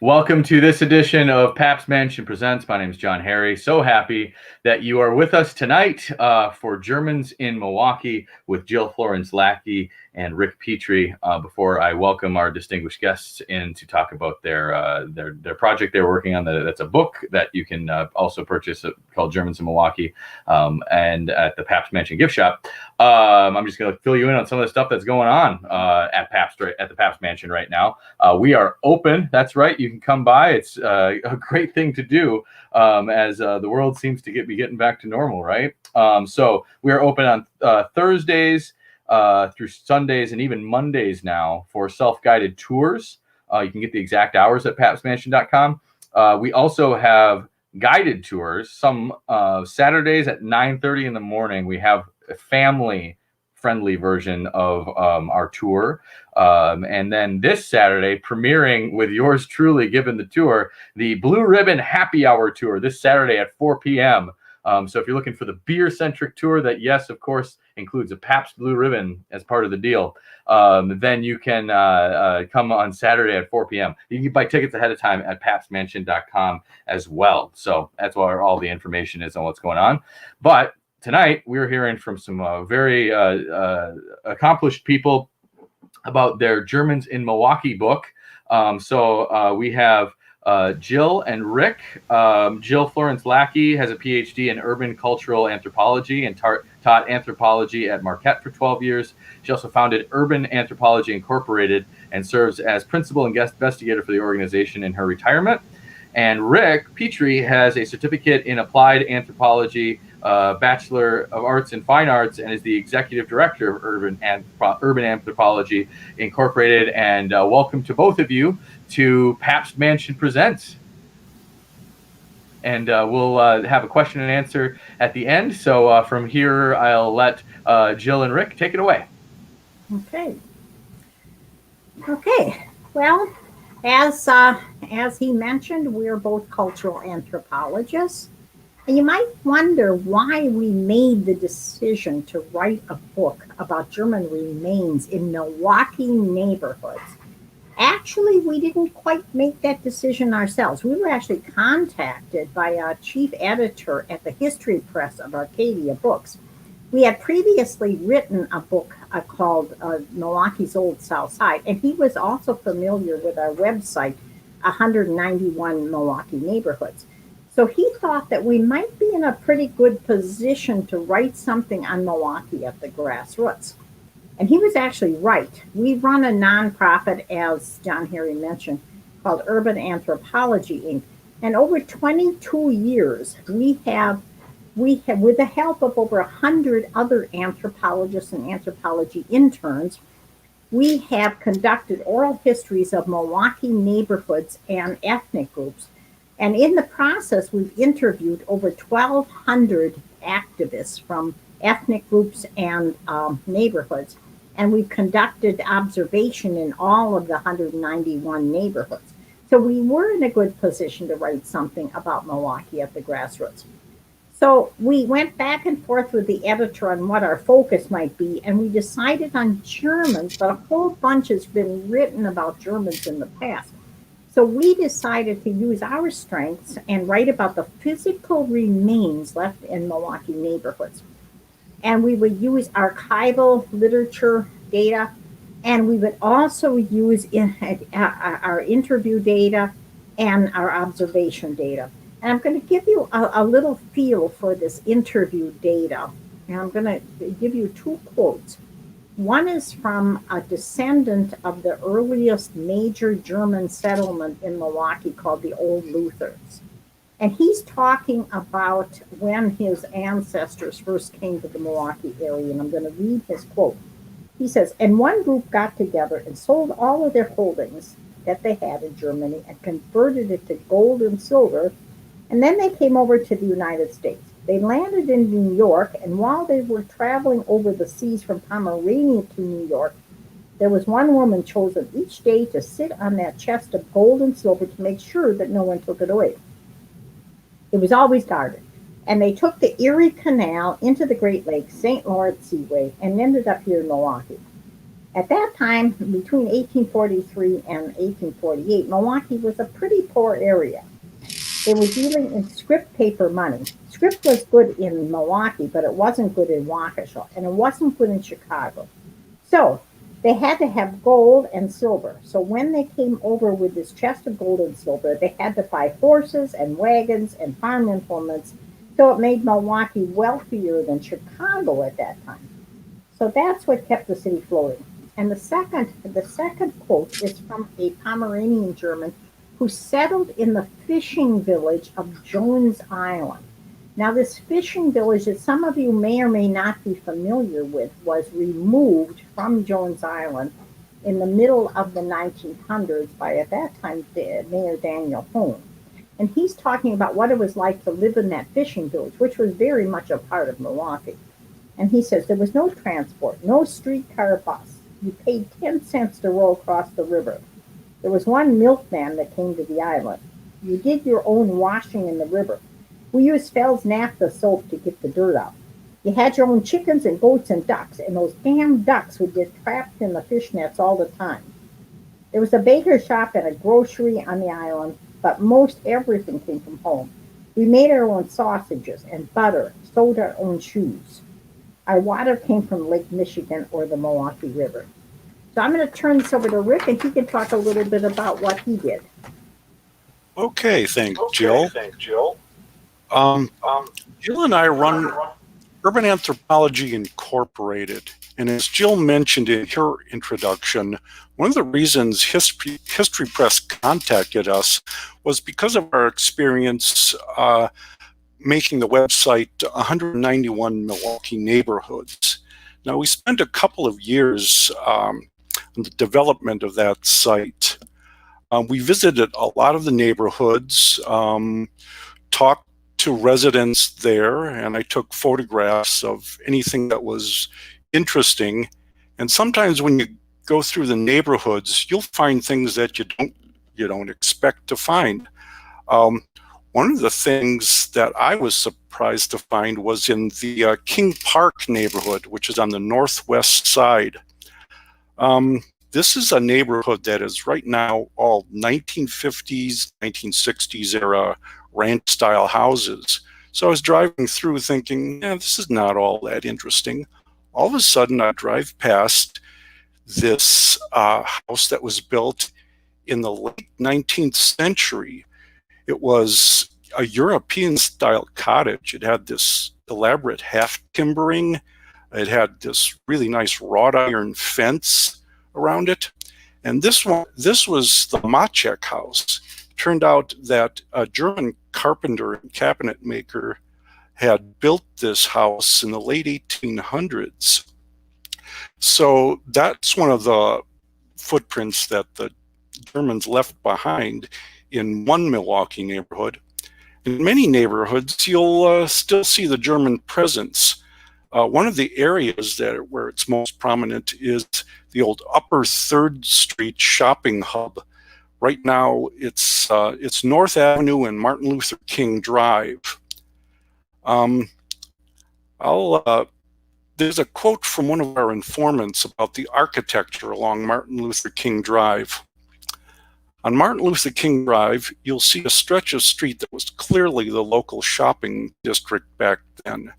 Welcome to this edition of Pabst Mansion Presents. My name is John Harry. So happy that you are with us tonight for Germans in Milwaukee with Jill Florence Lackey and Rick Petrie. Before I welcome our distinguished guests in to talk about their project they're working on, that's a book that you can also purchase called Germans in Milwaukee and at the Pabst Mansion gift shop. I'm just going to fill you in on some of the stuff that's going on at the Pabst Mansion right now. We are open. That's right. You can come by. It's a great thing to do as the world seems to be getting back to normal, right? So we are open on Thursdays through Sundays and even Mondays now for self-guided tours. You can get the exact hours at pabstmansion.com. We also have guided tours. Some Saturdays at 9:30 in the morning, we have a family-friendly version of our tour. And then this Saturday, premiering with yours truly giving the tour, the Blue Ribbon Happy Hour Tour this Saturday at 4 p.m. So if you're looking for the beer-centric tour that, yes, of course, includes a Pabst Blue Ribbon as part of the deal, then you can come on Saturday at 4 p.m. You can buy tickets ahead of time at pabstmansion.com as well. So that's where all the information is on what's going on. But tonight, we're hearing from some very accomplished people about their Germans in Milwaukee book. So we have Jill and Rick. Jill Florence Lackey has a PhD in urban cultural anthropology and taught anthropology at Marquette for 12 years. She also founded Urban Anthropology Incorporated and serves as principal and guest investigator for the organization in her retirement. And Rick Petrie has a certificate in applied anthropology, Bachelor of Arts in Fine Arts, and is the executive director of Urban Anthropology Incorporated. And welcome to both of you to Pabst Mansion Presents. And we'll have a question and answer at the end. So from here, I'll let Jill and Rick take it away. Okay. Well, as he mentioned, we're both cultural anthropologists. And you might wonder why we made the decision to write a book about German remains in Milwaukee neighborhoods. Actually, we didn't quite make that decision ourselves. We were actually contacted by a chief editor at the History Press of Arcadia Books. We had previously written a book called Milwaukee's Old South Side, and he was also familiar with our website, 191 Milwaukee Neighborhoods. So he thought that we might be in a pretty good position to write something on Milwaukee at the grassroots. And he was actually right. We run a nonprofit, as John Harry mentioned, called Urban Anthropology, Inc. And over 22 years, we have, with the help of over 100 other anthropologists and anthropology interns, we have conducted oral histories of Milwaukee neighborhoods and ethnic groups. And in the process, we've interviewed over 1,200 activists from ethnic groups and neighborhoods. And we've conducted observation in all of the 191 neighborhoods. So we were in a good position to write something about Milwaukee at the grassroots. So we went back and forth with the editor on what our focus might be, and we decided on Germans, but a whole bunch has been written about Germans in the past. So we decided to use our strengths and write about the physical remains left in Milwaukee neighborhoods. And we would use archival literature data, and we would also use our interview data and our observation data. And I'm going to give you a little feel for this interview data. And I'm going to give you two quotes. One is from a descendant of the earliest major German settlement in Milwaukee called the Old Lutherans. And he's talking about when his ancestors first came to the Milwaukee area. And I'm going to read his quote. He says, and one group got together and sold all of their holdings that they had in Germany and converted it to gold and silver. And then they came over to the United States. They landed in New York, and while they were traveling over the seas from Pomerania to New York, there was one woman chosen each day to sit on that chest of gold and silver to make sure that no one took it away. It was always guarded. And they took the Erie Canal into the Great Lakes, St. Lawrence Seaway, and ended up here in Milwaukee. At that time, between 1843 and 1848, Milwaukee was a pretty poor area. They were dealing in script paper money. Script was good in Milwaukee, but it wasn't good in Waukesha, and it wasn't good in Chicago. So they had to have gold and silver. So when they came over with this chest of gold and silver, they had to buy horses and wagons and farm implements. So it made Milwaukee wealthier than Chicago at that time. So that's what kept the city floating. And the second quote is from a Pomeranian German who settled in the fishing village of Jones Island. Now, this fishing village that some of you may or may not be familiar with was removed from Jones Island in the middle of the 1900s by, at that time, Mayor Daniel Hone. And he's talking about what it was like to live in that fishing village, which was very much a part of Milwaukee. And he says there was no transport, no streetcar bus. You paid 10 cents to row across the river. There was one milkman that came to the island. You did your own washing in the river. We used Fell's naphtha soap to get the dirt out. You had your own chickens and goats and ducks, and those damn ducks would get trapped in the fish nets all the time. There was a baker shop and a grocery on the island, but most everything came from home. We made our own sausages and butter, sewed our own shoes. Our water came from Lake Michigan or the Milwaukee River. So I'm going to turn this over to Rick, and he can talk a little bit about what he did. Okay, thanks, Jill. Jill and I run Urban Anthropology Incorporated. And as Jill mentioned in her introduction, one of the reasons History Press contacted us was because of our experience making the website 191 Milwaukee Neighborhoods. Now, we spent a couple of years on the development of that site. We visited a lot of the neighborhoods, talked to residents there, and I took photographs of anything that was interesting. And sometimes when you go through the neighborhoods, you'll find things that you don't expect to find. One of the things that I was surprised to find was in the King Park neighborhood, which is on the northwest side. This is a neighborhood that is right now all 1950s, 1960s era ranch style houses. So I was driving through thinking, this is not all that interesting. All of a sudden I drive past this house that was built in the late 19th century. It was a European style cottage. It had this elaborate half timbering. It had this really nice wrought iron fence around it. And this was the Maciek house. Turned out that a German carpenter and cabinet maker had built this house in the late 1800s. So that's one of the footprints that the Germans left behind in one Milwaukee neighborhood. In many neighborhoods, you'll still see the German presence. One of the areas where it's most prominent is the old Upper 3rd Street shopping hub. Right now, it's North Avenue and Martin Luther King Drive. There's a quote from one of our informants about the architecture along Martin Luther King Drive. On Martin Luther King Drive, you'll see a stretch of street that was clearly the local shopping district back then,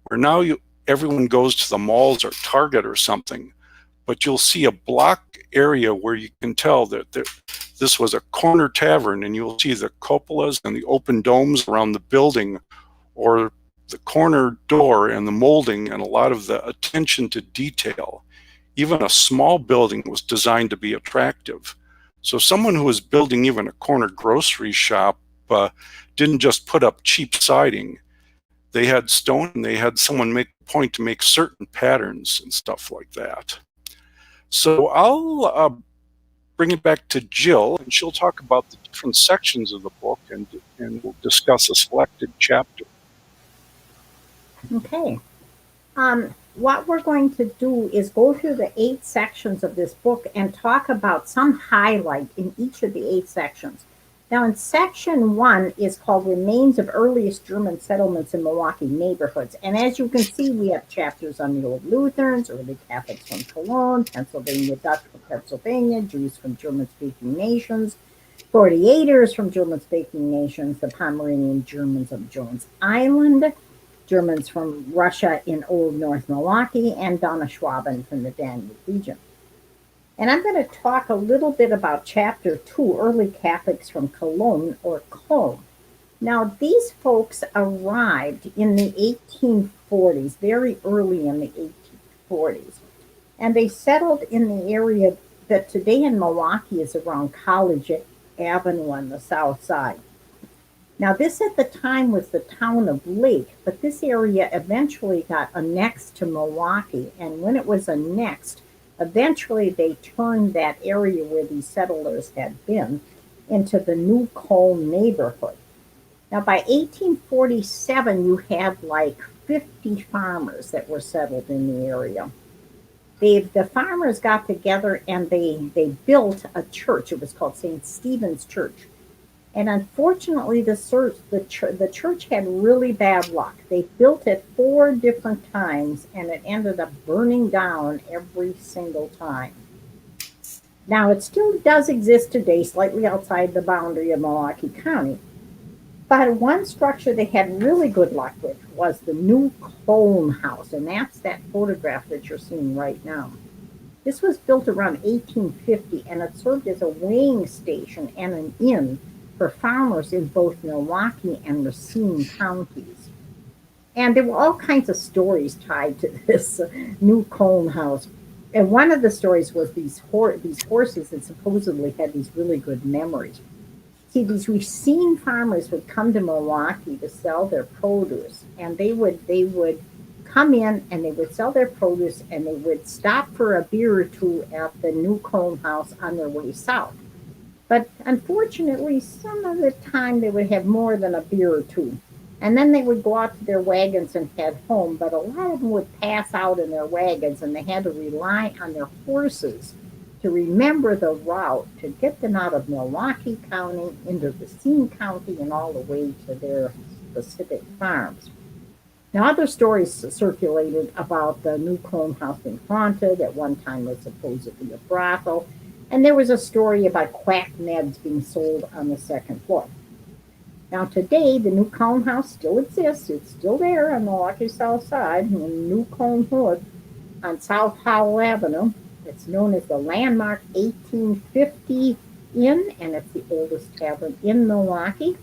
where now everyone goes to the malls or Target or something. But you'll see a block area where you can tell that this was a corner tavern, and you'll see the cupolas and the open domes around the building, or the corner door and the molding and a lot of the attention to detail. Even a small building was designed to be attractive. So someone who was building even a corner grocery shop didn't just put up cheap siding. They had stone, and they had someone make a point to make certain patterns and stuff like that. So I'll bring it back to Jill, and she'll talk about the different sections of the book, and we'll discuss a selected chapter. Okay. What we're going to do is go through the 8 sections of this book and talk about some highlight in each of the 8 sections. Now, in section 1 is called Remains of Earliest German Settlements in Milwaukee Neighborhoods. And as you can see, we have chapters on the Old Lutherans, early Catholics from Cologne, Pennsylvania Dutch from Pennsylvania, Jews from German-speaking nations, 48ers from German-speaking nations, the Pomeranian Germans of Jones Island, Germans from Russia in Old North Milwaukee, and Donauschwaben from the Danube region. And I'm going to talk a little bit about Chapter 2, Early Catholics from Cologne or Köln. Now, these folks arrived in the 1840s, very early in the 1840s, and they settled in the area that today in Milwaukee is around College Avenue on the south side. Now, this at the time was the town of Lake, but this area eventually got annexed to Milwaukee, and when it was annexed, eventually they turned that area where these settlers had been into the New Köln neighborhood. Now, by 1847, you had like 50 farmers that were settled in the area. The farmers got together and they built a church. It was called St. Stephen's Church. And unfortunately, the church had really bad luck. They built it 4 different times, and it ended up burning down every single time. Now, it still does exist today, slightly outside the boundary of Milwaukee County. But one structure they had really good luck with was the New Köln House, and that's that photograph that you're seeing right now. This was built around 1850, and it served as a weighing station and an inn for farmers in both Milwaukee and Racine counties. And there were all kinds of stories tied to this New Köln House. And one of the stories was these horses that supposedly had these really good memories. See, these Racine farmers would come to Milwaukee to sell their produce, and they would come in and they would sell their produce, and they would stop for a beer or two at the New Köln House on their way south. But unfortunately, some of the time they would have more than a beer or two. And then they would go out to their wagons and head home. But a lot of them would pass out in their wagons, and they had to rely on their horses to remember the route to get them out of Milwaukee County into Racine County and all the way to their specific farms. Now, other stories circulated about the New Köln House being haunted. At one time, it was supposedly a brothel. And there was a story about quack meds being sold on the 2nd floor. Now, today, the New Köln House still exists. It's still there on Milwaukee South Side in New Köln Hood on South Howell Avenue. It's known as the landmark 1850 Inn, and it's the oldest tavern in Milwaukee.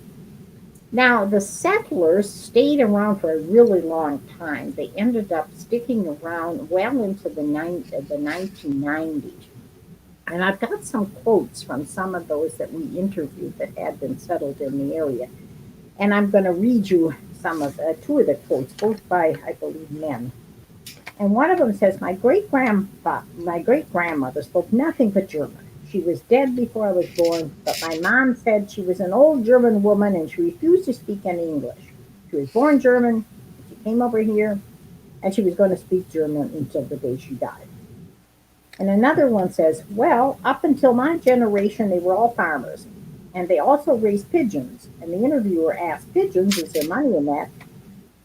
Now, the settlers stayed around for a really long time. They ended up sticking around well into the 1990s. And I've got some quotes from some of those that we interviewed that had been settled in the area. And I'm going to read you two of the quotes, both by, I believe, men. And one of them says, my great-grandmother spoke nothing but German. She was dead before I was born, but my mom said she was an old German woman and she refused to speak any English. She was born German, she came over here, and she was going to speak German until the day she died. And another one says, well, up until my generation, they were all farmers. And they also raised pigeons. And the interviewer asked, pigeons, is there money in that?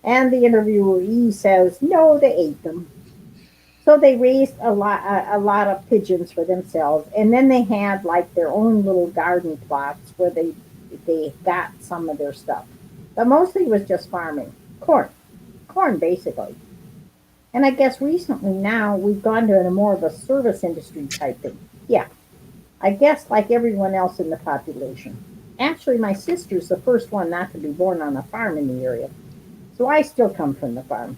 And the interviewee says, no, they ate them. So they raised a lot of pigeons for themselves. And then they had like their own little garden plots where they got some of their stuff. But mostly it was just farming. Corn basically. And I guess recently now we've gone to more of a service industry type thing. Yeah, I guess like everyone else in the population. Actually, my sister's the first one not to be born on a farm in the area. So I still come from the farm.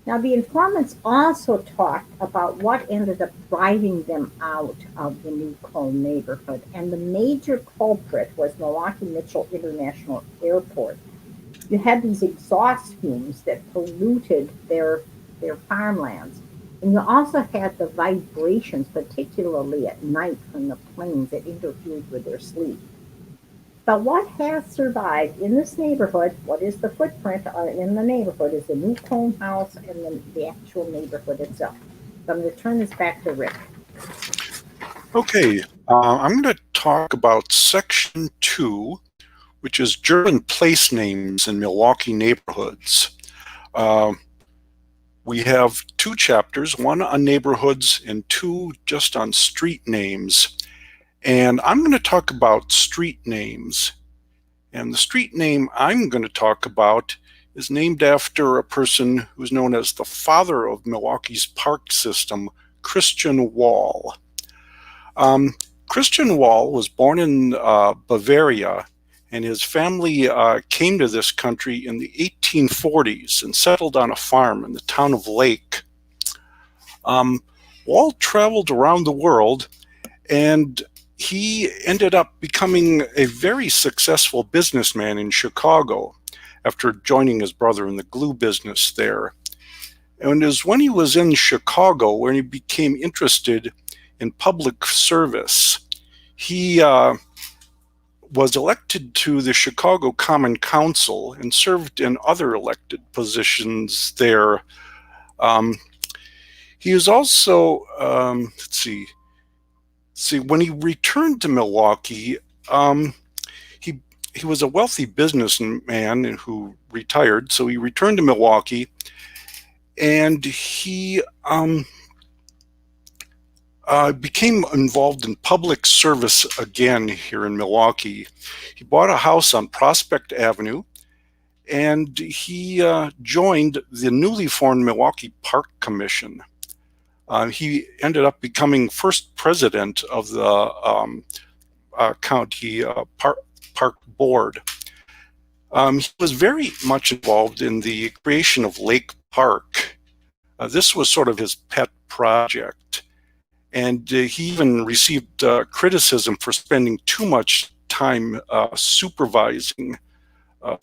Now, the informants also talked about what ended up driving them out of the New Köln neighborhood. And the major culprit was Milwaukee Mitchell International Airport. You had these exhaust fumes that polluted their farmlands. And you also had the vibrations, particularly at night from the planes that interfered with their sleep. But what has survived in this neighborhood, what is the footprint in the neighborhood, is the New Köln House and the actual neighborhood itself. So I'm going to turn this back to Rick. Okay, I'm going to talk about Section 2, which is German place names in Milwaukee neighborhoods. We have two chapters, one on neighborhoods and two just on street names. And I'm going to talk about street names. And the street name I'm going to talk about is named after a person who's known as the father of Milwaukee's park system, Christian Wall. Christian Wall was born in Bavaria, and his family came to this country in the 1840s and settled on a farm in the town of Lake. Wall traveled around the world, and he ended up becoming a very successful businessman in Chicago after joining his brother in the glue business there. And it was when he was in Chicago when he became interested in public service. He was elected to the Chicago Common Council and served in other elected positions there. He was also, when he returned to Milwaukee, he was a wealthy businessman who retired, so he returned to Milwaukee, and he became involved in public service again here in Milwaukee. He bought a house on Prospect Avenue, and he joined the newly formed Milwaukee Park Commission. He ended up becoming first president of the county park board. He was very much involved in the creation of Lake Park. This was sort of his pet project. And he even received criticism for spending too much time supervising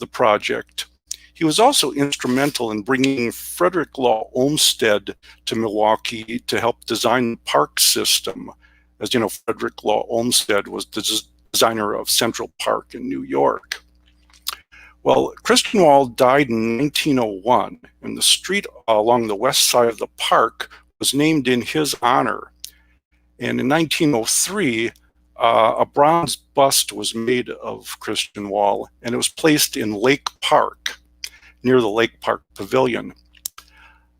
the project. He was also instrumental in bringing Frederick Law Olmsted to Milwaukee to help design the park system. As you know, Frederick Law Olmsted was the designer of Central Park in New York. Well, Christian Wall died in 1901, and the street along the west side of the park was named in his honor. And in 1903, a bronze bust was made of Christian Wall, and it was placed in Lake Park, near the Lake Park Pavilion.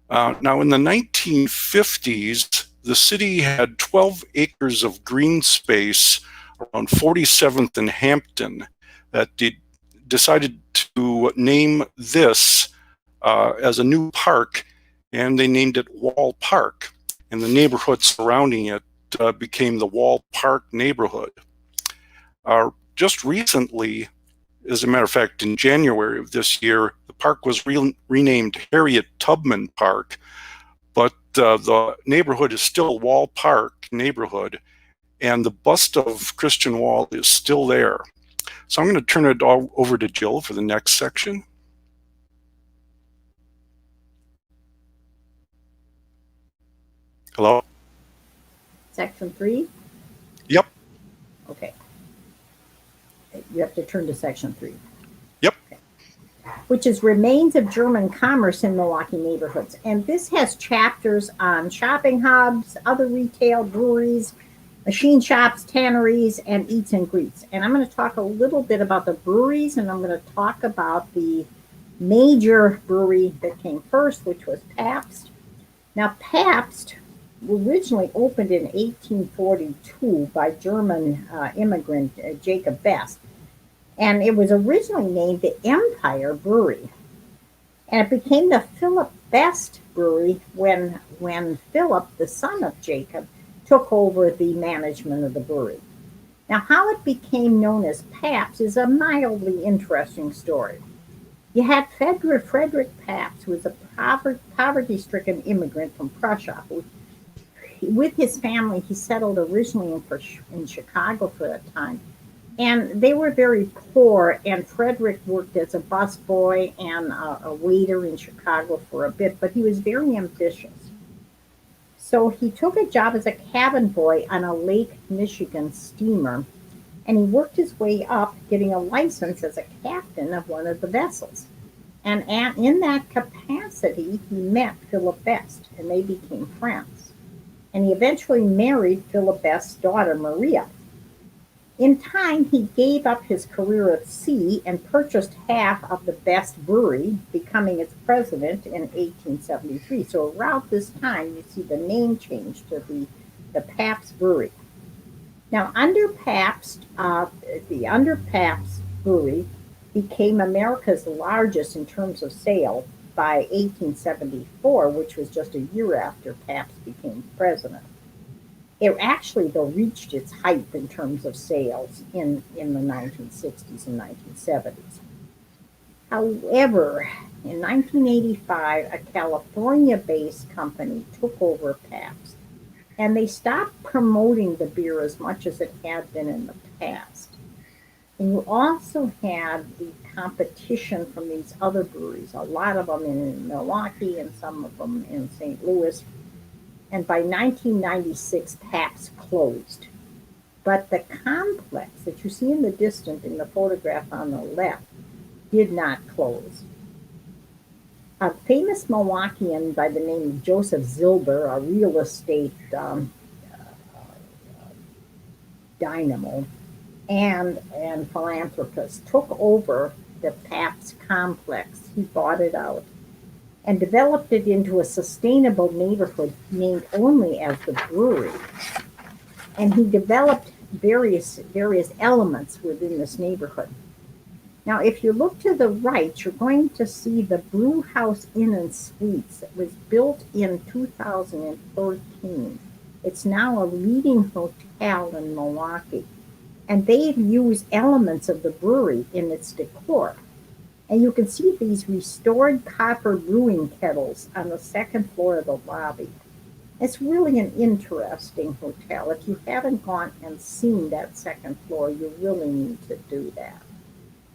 Now, in the 1950s, the city had 12 acres of green space around 47th and Hampton that decided to name this as a new park, and they named it Wall Park, and the neighborhood surrounding it became the Wall Park neighborhood. Just recently, as a matter of fact, in January of this year, the park was renamed Harriet Tubman Park, but the neighborhood is still Wall Park neighborhood, and the bust of Christian Wall is still there. So I'm going to turn it all over to Jill for the next section. Hello? Section 3? Yep. Okay. You have to turn to Section 3. Yep. Okay. Which is Remains of German Commerce in Milwaukee Neighborhoods. And this has chapters on shopping hubs, other retail, breweries, machine shops, tanneries, and eats and greets. And I'm going to talk a little bit about the breweries, and I'm going to talk about the major brewery that came first, which was Pabst. Now, Pabst originally opened in 1842 by German immigrant Jacob Best. And it was originally named the Empire Brewery. And it became the Philip Best Brewery when Philip, the son of Jacob, took over the management of the brewery. Now, how it became known as Pabst is a mildly interesting story. You had Frederick Pabst, who was a poverty-stricken immigrant from Prussia. With his family, he settled originally in Chicago for that time. And they were very poor, and Frederick worked as a busboy and a waiter in Chicago for a bit, but he was very ambitious. So he took a job as a cabin boy on a Lake Michigan steamer, and he worked his way up, getting a license as a captain of one of the vessels. And in that capacity, he met Philip Best, and they became friends. And he eventually married Philip Best's daughter, Maria. In time, he gave up his career at sea and purchased half of the Best Brewery, becoming its president in 1873. So around this time, you see the name change to the Pabst Brewery. Now, under Pabst Brewery became America's largest in terms of sale by 1874, which was just a year after Pabst became president. It actually, though, reached its height in terms of sales in the 1960s and 1970s. However, in 1985, a California-based company took over Pabst, and they stopped promoting the beer as much as it had been in the past. And you also had the competition from these other breweries, a lot of them in Milwaukee and some of them in St. Louis. And by 1996, Pabst closed. But the complex that you see in the distance in the photograph on the left did not close. A famous Milwaukeean by the name of Joseph Zilber, a real estate dynamo and philanthropist, took over the Pabst complex. He bought it out and developed it into a sustainable neighborhood named only as the brewery. And he developed various elements within this neighborhood. Now, if you look to the right, you're going to see the Brew House Inn and Suites that was built in 2013. It's now a leading hotel in Milwaukee. And they've used elements of the brewery in its decor. And you can see these restored copper brewing kettles on the second floor of the lobby. It's really an interesting hotel. If you haven't gone and seen that second floor, you really need to do that.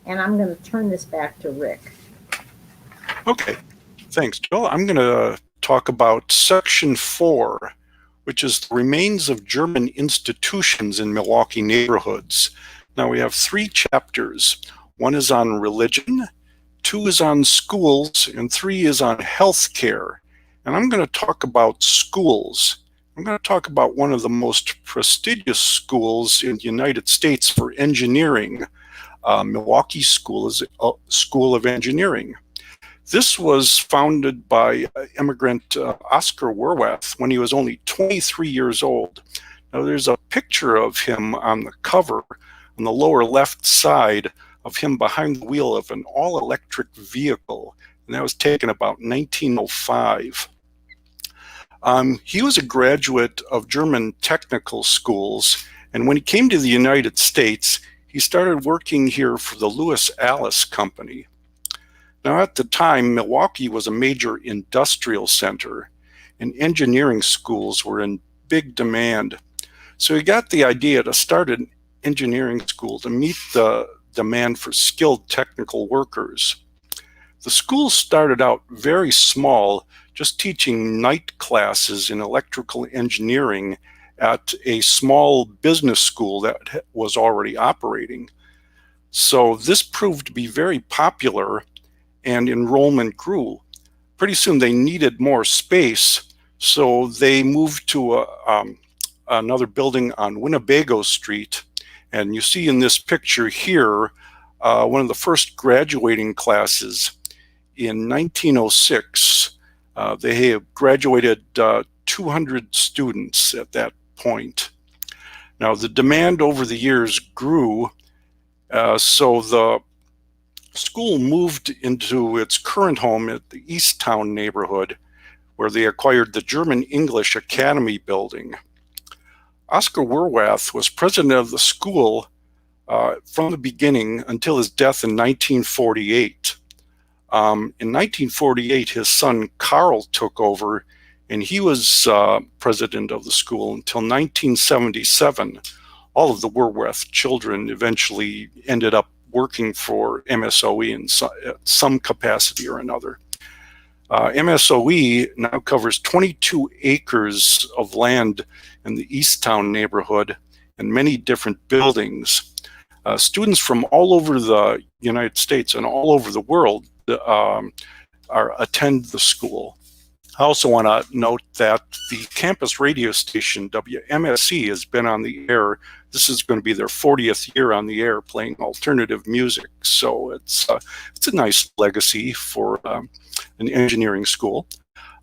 And I'm going to turn this back to Rick. Okay, thanks, Jill. I'm going to talk about Section 4, which is the remains of German institutions in Milwaukee neighborhoods. Now we have 3 chapters. 1 is on religion, 2 is on schools, and 3 is on healthcare. And I'm going to talk about schools. I'm going to talk about one of the most prestigious schools in the United States for engineering. Milwaukee School of Engineering. This was founded by immigrant Oscar Werwath when he was only 23 years old. Now there's a picture of him on the cover on the lower left side of him behind the wheel of an all-electric vehicle, and that was taken about 1905. He was a graduate of German technical schools, and when he came to the United States, he started working here for the Lewis Alice Company. Now at the time, Milwaukee was a major industrial center, and engineering schools were in big demand. So he got the idea to start an engineering school to meet the demand for skilled technical workers. The school started out very small, just teaching night classes in electrical engineering at a small business school that was already operating. So this proved to be very popular and enrollment grew. Pretty soon they needed more space, so they moved to another building on Winnebago Street. And you see in this picture here, one of the first graduating classes in 1906. They have graduated 200 students at that point. Now the demand over the years grew, so the school moved into its current home at the Easttown neighborhood, where they acquired the German English Academy building. Oscar Werwath was president of the school from the beginning until his death in 1948. In 1948, his son Carl took over, and he was president of the school until 1977. All of the Werwath children eventually ended up working for MSOE in some capacity or another. MSOE now covers 22 acres of land in the Easttown neighborhood and many different buildings. Students from all over the United States and all over the world attend the school. I also want to note that the campus radio station, WMSC, has been on the air. This is going to be their 40th year on the air playing alternative music. So it's a nice legacy for an engineering school.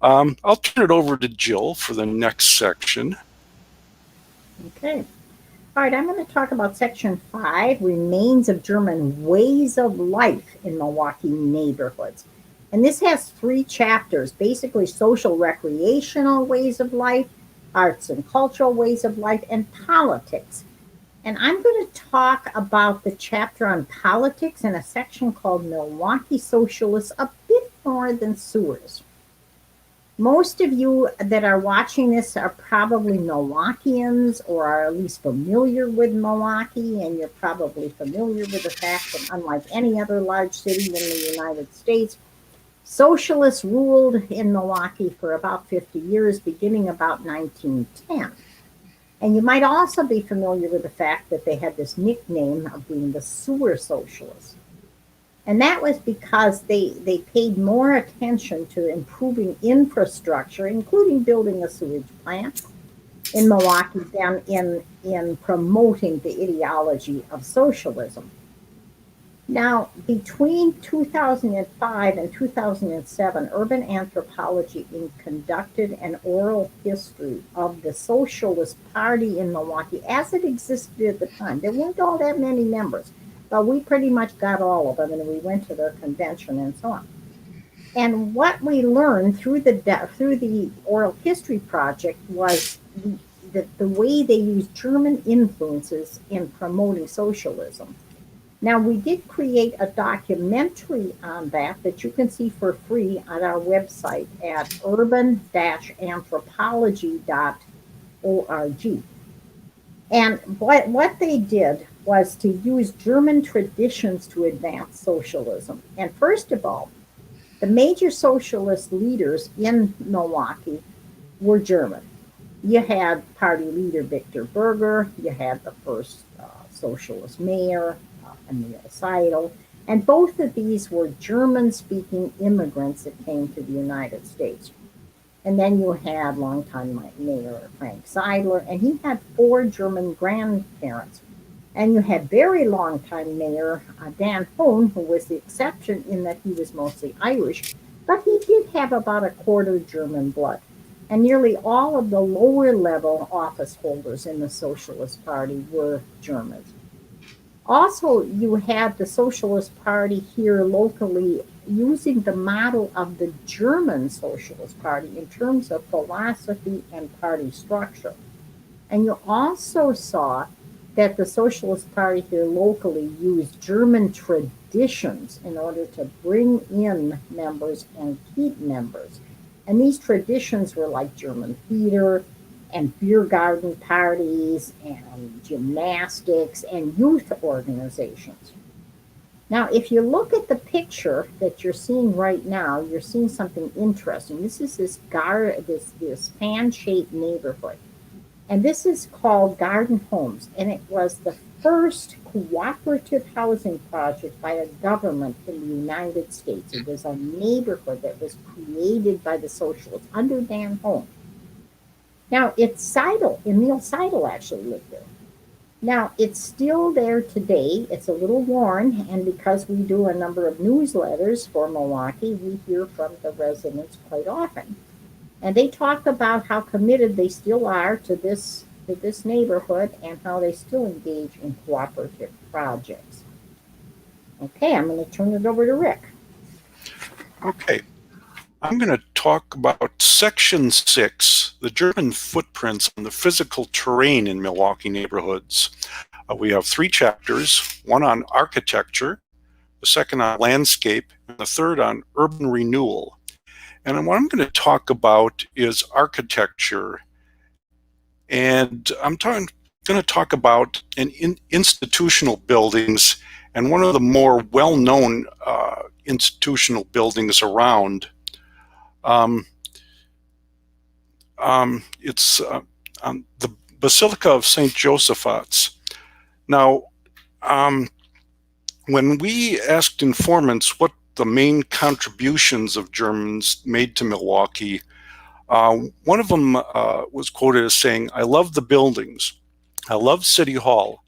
I'll turn it over to Jill for the next section. Okay. All right, I'm going to talk about Section 5, Remains of German Ways of Life in Milwaukee Neighborhoods. And this has 3 chapters, basically social recreational ways of life, arts and cultural ways of life, and politics. And I'm going to talk about the chapter on politics in a section called Milwaukee Socialists a bit more than sewers. Most of you that are watching this are probably Milwaukeeans or are at least familiar with Milwaukee, and you're probably familiar with the fact that unlike any other large city in the United States, socialists ruled in Milwaukee for about 50 years, beginning about 1910. And you might also be familiar with the fact that they had this nickname of being the sewer socialists. And that was because they paid more attention to improving infrastructure, including building a sewage plant in Milwaukee, than in promoting the ideology of socialism. Now, between 2005 and 2007, Urban Anthropology Inc. conducted an oral history of the Socialist Party in Milwaukee as it existed at the time. There weren't all that many members, but we pretty much got all of them, and we went to their convention and so on. And what we learned through the oral history project was the way they used German influences in promoting socialism. Now, we did create a documentary on that you can see for free on our website at urban-anthropology.org. And what they did was to use German traditions to advance socialism. And first of all, the major socialist leaders in Milwaukee were German. You had party leader Victor Berger, you had the first socialist mayor, Emil Seidel, and both of these were German-speaking immigrants that came to the United States. And then you had longtime Mayor Frank Seidler, and he had 4 German grandparents. And you had very longtime Mayor Dan Hohn, who was the exception in that he was mostly Irish, but he did have about a quarter German blood. And nearly all of the lower level office holders in the Socialist Party were Germans. Also, you had the Socialist Party here locally using the model of the German Socialist Party in terms of philosophy and party structure. And you also saw that the Socialist Party here locally used German traditions in order to bring in members and keep members. And these traditions were like German theater and beer garden parties and gymnastics and youth organizations. Now, if you look at the picture that you're seeing right now, you're seeing something interesting. This is this fan-shaped neighborhood. And this is called Garden Homes. And it was the first cooperative housing project by a government in the United States. It was a neighborhood that was created by the socialists under Dan Hohn. Now, it's Seidel, Emil Seidel actually lived there. Now, it's still there today. It's a little worn, and because we do a number of newsletters for Milwaukee, we hear from the residents quite often. And they talk about how committed they still are to this neighborhood and how they still engage in cooperative projects. Okay, I'm going to turn it over to Rick. Okay. I'm going to talk about Section 6, the German footprints on the physical terrain in Milwaukee neighborhoods. We have 3 chapters, one on architecture, the second on landscape, and the third on urban renewal. And what I'm going to talk about is architecture. And I'm going to talk about institutional buildings, and one of the more well-known institutional buildings around. It's the Basilica of St. Joseph's. Now, when we asked informants what the main contributions of Germans made to Milwaukee, One of them was quoted as saying, "I love the buildings. I love City Hall.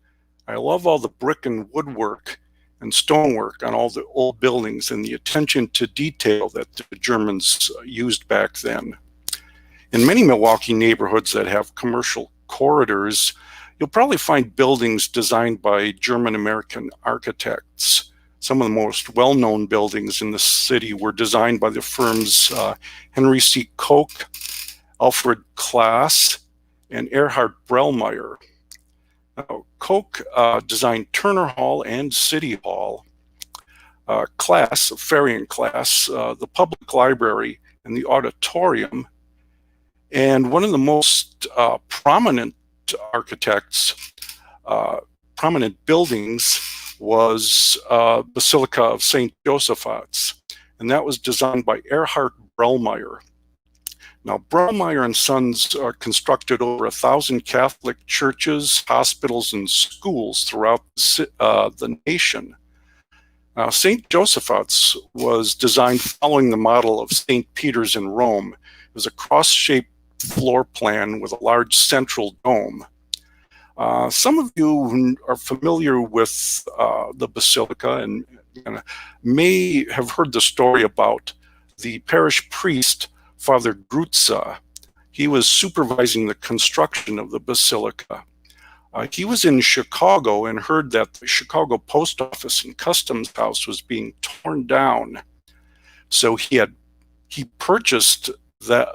I love all the brick and woodwork and stonework on all the old buildings and the attention to detail that the Germans used back then." In many Milwaukee neighborhoods that have commercial corridors, you'll probably find buildings designed by German-American architects. Some of the most well-known buildings in the city were designed by the firms Henry C. Koch, Alfred Klaas, and Erhard Brellmeyer. Now, Koch designed Turner Hall and City Hall. Klaas, Farian Klaas, the public library and the auditorium. And one of the most prominent architects, prominent buildings was Basilica of St. Joseph's, and that was designed by Erhard Brellmeyer. Now, Brellmeyer and Sons constructed over 1,000 Catholic churches, hospitals, and schools throughout the nation. Now, St. Joseph's was designed following the model of St. Peter's in Rome. It was a cross-shaped floor plan with a large central dome. Some of you who are familiar with the Basilica and may have heard the story about the parish priest, Father Grutza. He was supervising the construction of the Basilica. He was in Chicago and heard that the Chicago Post Office and Customs House was being torn down. So he purchased that,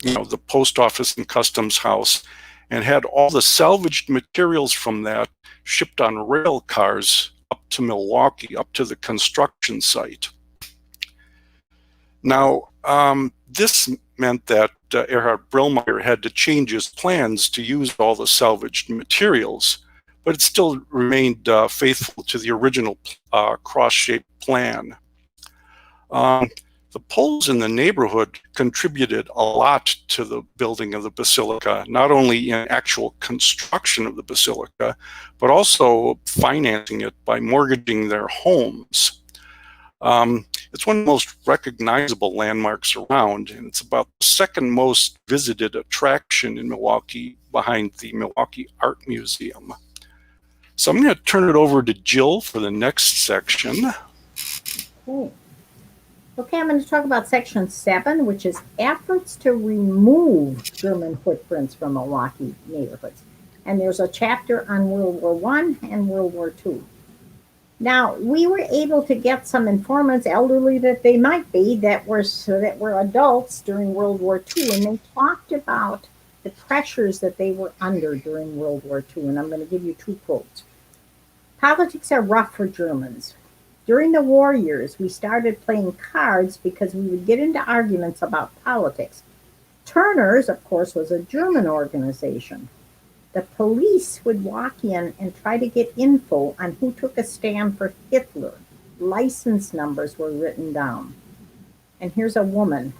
the Post Office and Customs House, and had all the salvaged materials from that shipped on rail cars up to Milwaukee, up to the construction site. Now, this meant that Erhard Brellmeyer had to change his plans to use all the salvaged materials, but it still remained faithful to the original cross-shaped plan. The Poles in the neighborhood contributed a lot to the building of the Basilica, not only in actual construction of the Basilica, but also financing it by mortgaging their homes. It's one of the most recognizable landmarks around, and it's about the second most visited attraction in Milwaukee behind the Milwaukee Art Museum. So I'm going to turn it over to Jill for the next section. Okay, I'm going to talk about section 7, which is efforts to remove German footprints from Milwaukee neighborhoods. And there's a chapter on World War I and World War II. Now, we were able to get some informants, elderly that they might be, that were adults during World War II, and they talked about the pressures that they were under during World War II. And I'm going to give you 2 quotes. "Politics are rough for Germans. During the war years, we started playing cards because we would get into arguments about politics. Turner's, of course, was a German organization. The police would walk in and try to get info on who took a stand for Hitler. License numbers were written down." And here's a woman.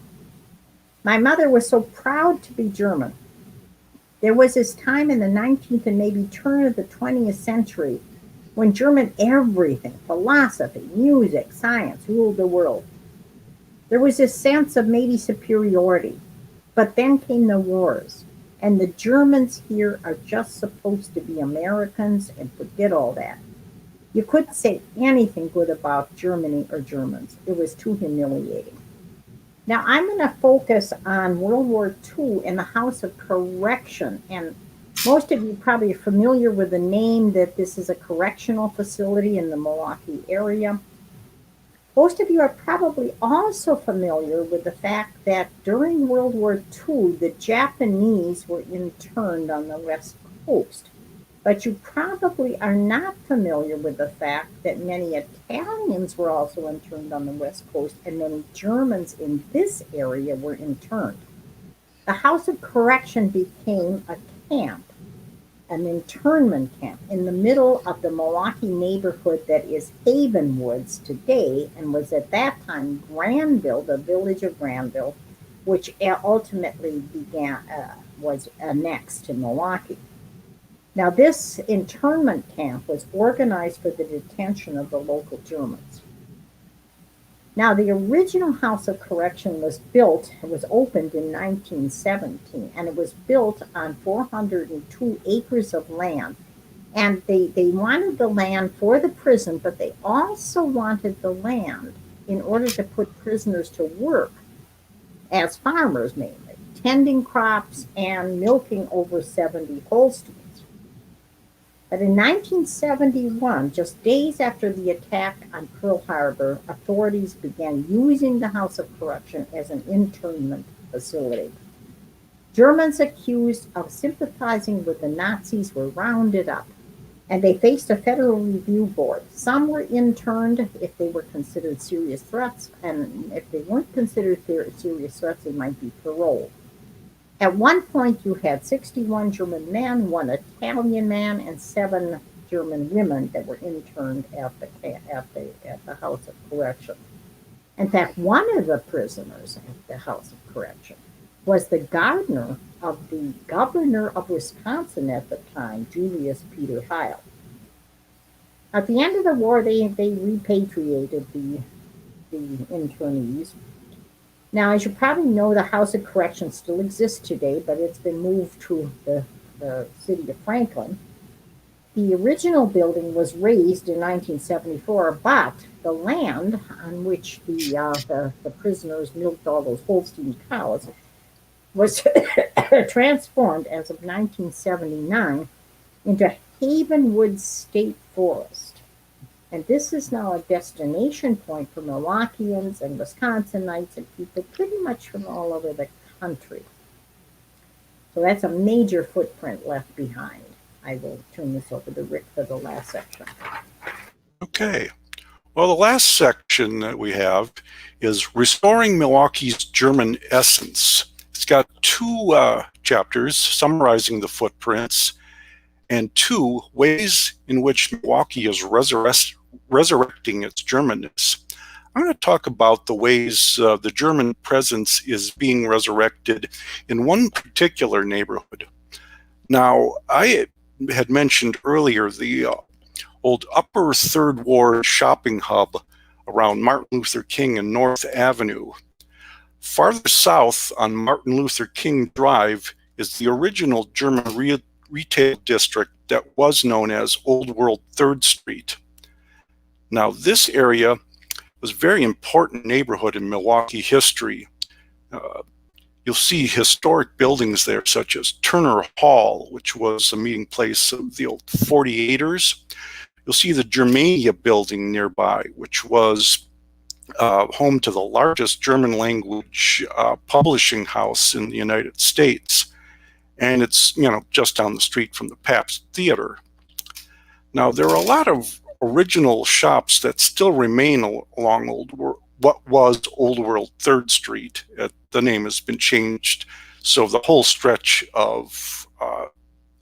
"My mother was so proud to be German. There was this time in the 19th and maybe turn of the 20th century when German everything, philosophy, music, science, ruled the world. There was this sense of maybe superiority. But then came the wars, and the Germans here are just supposed to be Americans and forget all that. You couldn't say anything good about Germany or Germans. It was too humiliating." Now I'm going to focus on World War II and the House of Correction. And most of you probably are familiar with the name, that this is a correctional facility in the Milwaukee area. Most of you are probably also familiar with the fact that during World War II, the Japanese were interned on the West Coast. But you probably are not familiar with the fact that many Italians were also interned on the West Coast, and many Germans in this area were interned. The House of Correction became a camp, an internment camp, in the middle of the Milwaukee neighborhood that is Haven Woods today, and was at that time Granville, the village of Granville, which ultimately was annexed to Milwaukee. Now, this internment camp was organized for the detention of the local Germans. Now, the original House of Correction was opened in 1917, and it was built on 402 acres of land. And they wanted the land for the prison, but they also wanted the land in order to put prisoners to work as farmers mainly, tending crops and milking over 70 Holsteins. But in 1971, just days after the attack on Pearl Harbor, authorities began using the House of Correction as an internment facility. Germans accused of sympathizing with the Nazis were rounded up, and they faced a federal review board. Some were interned if they were considered serious threats, and if they weren't considered serious threats, they might be paroled. At one point, you had 61 German men, 1 Italian man, and 7 German women that were interned at the House of Correction. In fact, one of the prisoners at the House of Correction was the gardener of the governor of Wisconsin at the time, Julius Peter Heil. At the end of the war, they repatriated the internees. Now, as you probably know, the House of Correction still exists today, but it's been moved to the city of Franklin. The original building was razed in 1974, but the land on which the prisoners milked all those Holstein cows was transformed as of 1979 into Havenwood State Forest. And this is now a destination point for Milwaukeeans and Wisconsinites and people pretty much from all over the country. So that's a major footprint left behind. I will turn this over to Rick for the last section. Okay. Well, the last section that we have is Restoring Milwaukee's German Essence. It's got 2 chapters summarizing the footprints and 2 ways in which Milwaukee is resurrecting its Germanness. I'm going to talk about the ways the German presence is being resurrected in one particular neighborhood. Now, I had mentioned earlier the old Upper Third Ward shopping hub around Martin Luther King and North Avenue. Farther south on Martin Luther King Drive is the original German retail district that was known as Old World 3rd Street. Now, this area was a very important neighborhood in Milwaukee history. You'll see historic buildings there, such as Turner Hall, which was a meeting place of the old 48ers. You'll see the Germania building nearby, which was home to the largest German language publishing house in the United States. And it's, just down the street from the Pabst Theater. Now, there are a lot of original shops that still remain along what was Old World 3rd Street. The name has been changed, so the whole stretch of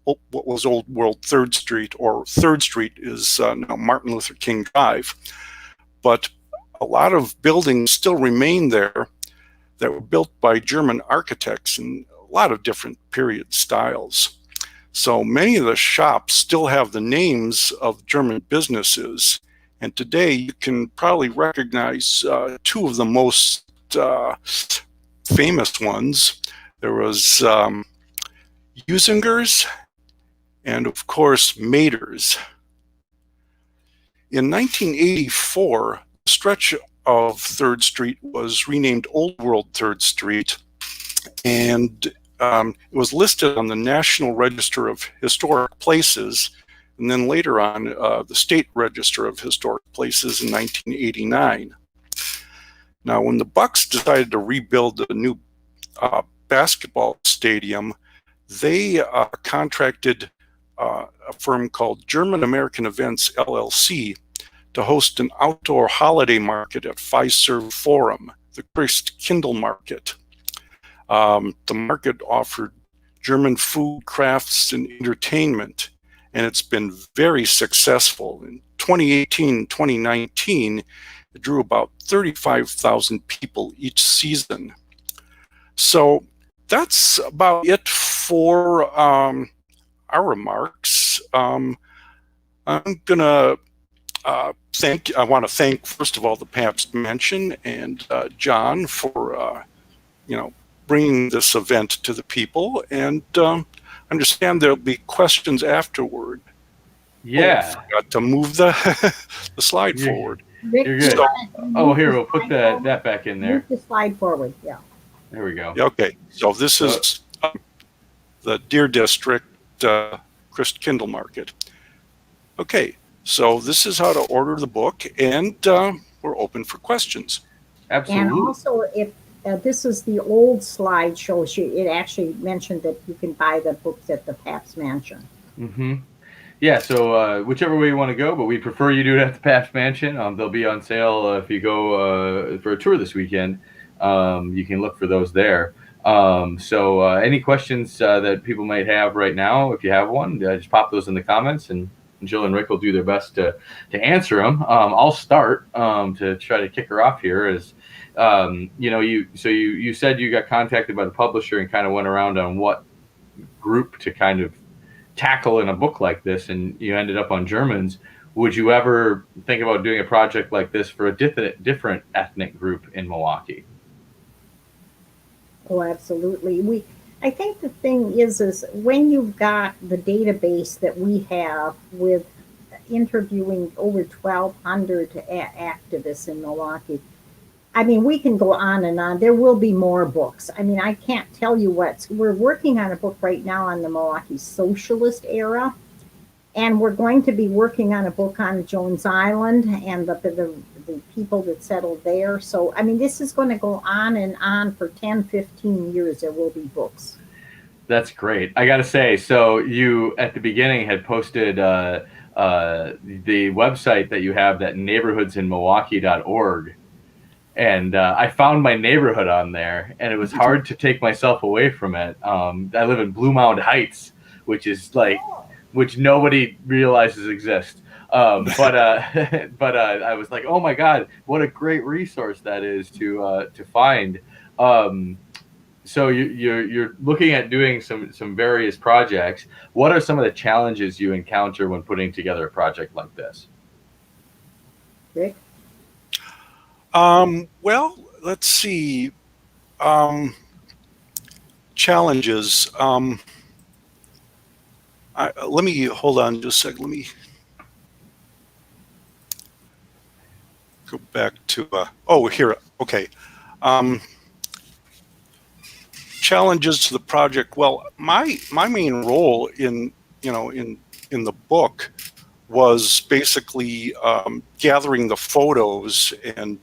what was Old World 3rd Street, or 3rd Street, is now Martin Luther King Drive. But a lot of buildings still remain there that were built by German architects in a lot of different period styles. So many of the shops still have the names of German businesses. And today you can probably recognize 2 of the most famous ones. There was Usinger's and, of course, Mader's. In 1984, the stretch of 3rd Street was renamed Old World 3rd Street, and it was listed on the National Register of Historic Places, and then later on the State Register of Historic Places in 1989. Now, when the Bucks decided to rebuild a new basketball stadium, they contracted a firm called German American Events, LLC, to host an outdoor holiday market at Fiserv Forum, the Christkindl Market. The market offered German food, crafts, and entertainment, and it's been very successful. In 2018 and 2019, it drew about 35,000 people each season. So that's about it for our remarks. I'm going to I want to thank, first of all, the Pabst Mansion and John for bringing this event to the people, and understand there'll be questions afterward. Yeah. I forgot to move the the slide You're- forward. Rick, You're do you good. wanna Oh, move here, the we'll put slide that back in forward? there. Move the slide forward, yeah. There we go. Yeah, okay, so this is the Deer District Christkindl Market. Okay, so this is how to order the book, and we're open for questions. Absolutely. And also, if this is the old slide shows you, it actually mentioned that you can buy the books at the Pabst Mansion. Mm-hmm. Yeah, so whichever way you want to go, but we prefer you do it at the Pabst Mansion. They'll be on sale if you go for a tour this weekend. You can look for those there. So any questions that people might have right now, if you have one, just pop those in the comments, and Jill and Rick will do their best to answer them. I'll start to try to kick her off here. You said you got contacted by the publisher and kind of went around on what group to kind of tackle in a book like this, and you ended up on Germans. Would you ever think about doing a project like this for a different ethnic group in Milwaukee? Oh, absolutely. I think the thing is when you've got the database that we have with interviewing over 1,200 activists in Milwaukee, I mean, we can go on and on. There will be more books. I mean, I can't tell you we're working on a book right now on the Milwaukee socialist era. And we're going to be working on a book on Jones Island and the people that settled there. So, I mean, this is going to go on and on for 10, 15 years. There will be books. That's great. I got to say, so you at the beginning had posted the website that you have, that neighborhoodsinmilwaukee.org. And I found my neighborhood on there, and it was hard to take myself away from it. I live in Blue Mound Heights, which is which nobody realizes exist. But I was like, oh my God, what a great resource that is to find. So you're looking at doing some various projects. What are some of the challenges you encounter when putting together a project like this? Rick? Well, let's see. Challenges. Let me hold on just a second. Let me go back to. Here. Okay. Challenges to the project. Well, my main role in the book was basically gathering the photos and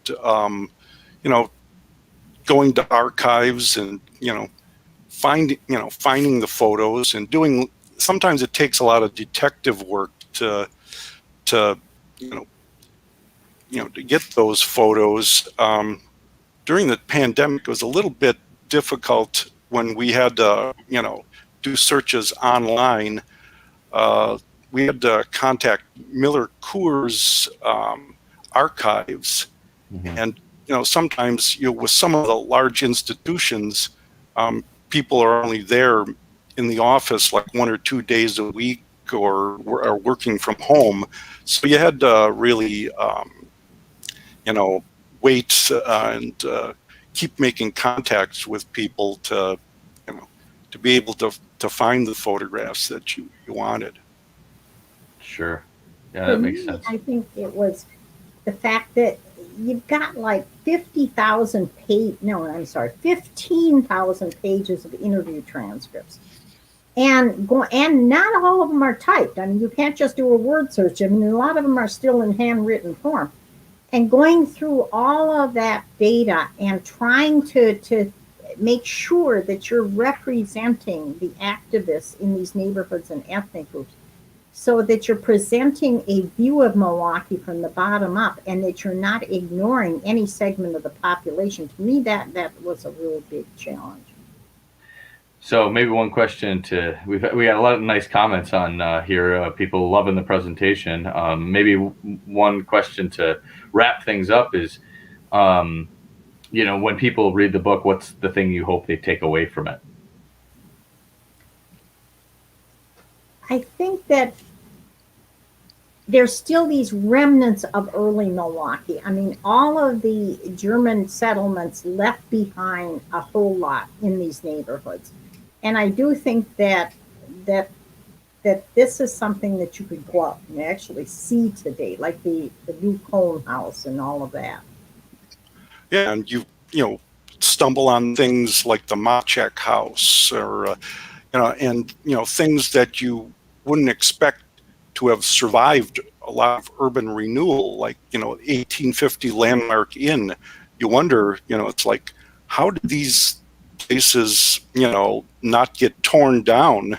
going to archives and finding the photos and doing. Sometimes it takes a lot of detective work to get those photos. During the pandemic, it was a little bit difficult when we had to do searches online. We had to contact Miller Coors archives, and sometimes with some of the large institutions, people are only there in the office like 1 or 2 days a week, or are working from home. So you had to really, wait and keep making contacts with people to be able to find the photographs that you wanted. Sure. Yeah, that makes sense. I think it was the fact that you've got like 15,000 pages of interview transcripts. And not all of them are typed. I mean, you can't just do a word search. I mean, a lot of them are still in handwritten form. And going through all of that data and trying to make sure that you're representing the activists in these neighborhoods and ethnic groups, so that you're presenting a view of Milwaukee from the bottom up, and that you're not ignoring any segment of the population. To me, that was a real big challenge. So maybe one question we got a lot of nice comments on here. People loving the presentation. Maybe one question to wrap things up is, when people read the book, what's the thing you hope they take away from it? I think that there's still these remnants of early Milwaukee. I mean, all of the German settlements left behind a whole lot in these neighborhoods. And I do think that that this is something that you could go out and actually see today, like the new Cone House and all of that. Yeah, and you know stumble on things like the Machek House, or and things that you wouldn't expect to have survived a lot of urban renewal, like 1850 Landmark Inn. You wonder, it's like, how did these places not get torn down?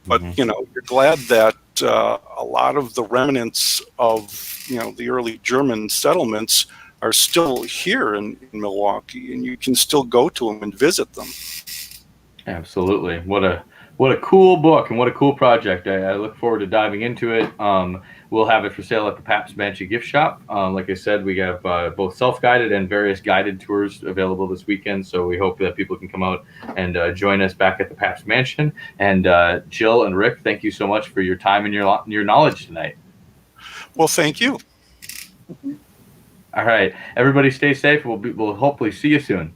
But you're glad that a lot of the remnants of the early German settlements are still here in Milwaukee, and you can still go to them and visit them. Absolutely. What a cool book and what a cool project. I look forward to diving into it. We'll have it for sale at the Pabst Mansion gift shop. Like I said, we have both self-guided and various guided tours available this weekend. So we hope that people can come out and join us back at the Pabst Mansion. And Jill and Rick, thank you so much for your time and your knowledge tonight. Well, thank you. All right. Everybody stay safe. We'll hopefully see you soon.